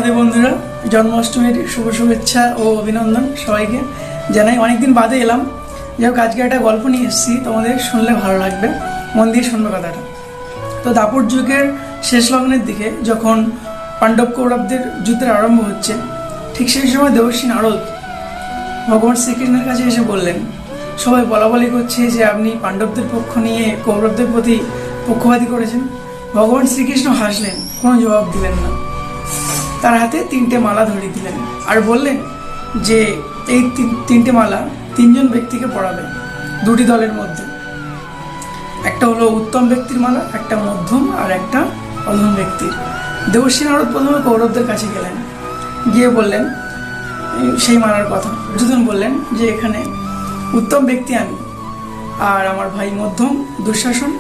রাধে বন্ধুরা, জন্মাষ্টমীর শুভ শুভেচ্ছা ও অভিনন্দন সবাইকে জানাই। অনেকদিন বাদে এলাম, যাই হোক আজকে একটা গল্প নিয়ে এসেছি, তোমাদের শুনলে ভালো লাগবে, মন দিয়ে শুনবে কথাটা। তো দাপর যুগের শেষ লগ্নের দিকে যখন পাণ্ডব কৌরবদের যুদ্ধের আরম্ভ হচ্ছে, ঠিক সেই সময় দেবর্ষী নারদ ভগবান শ্রীকৃষ্ণের কাছে এসে বললেন, সবাই বলাবলি করছে যে আপনি পাণ্ডবদের পক্ষ নিয়ে কৌরবদের প্রতি পক্ষপাতী করেছেন। ভগবান শ্রীকৃষ্ণ হাসলেন, কোনো জবাব দিলেন না। তার হাতে 3টে মালা ধরিয়ে দিলেন আর বললেন যে এই 3টে মালা 3জন ব্যক্তিকে পড়াবে, 2টি দলের মধ্যে। একটা হলো উত্তম ব্যক্তির মালা, একটা মধ্যম আর একটা অধম ব্যক্তির। দেবর্ষী নারদ প্রথমে কৌরবদের কাছে গেলেন, গিয়ে বললেন সেই মালার কথা। দুজন বললেন যে এখানে উত্তম ব্যক্তি আমি, আর আমার ভাই মধ্যম দুঃশাসন,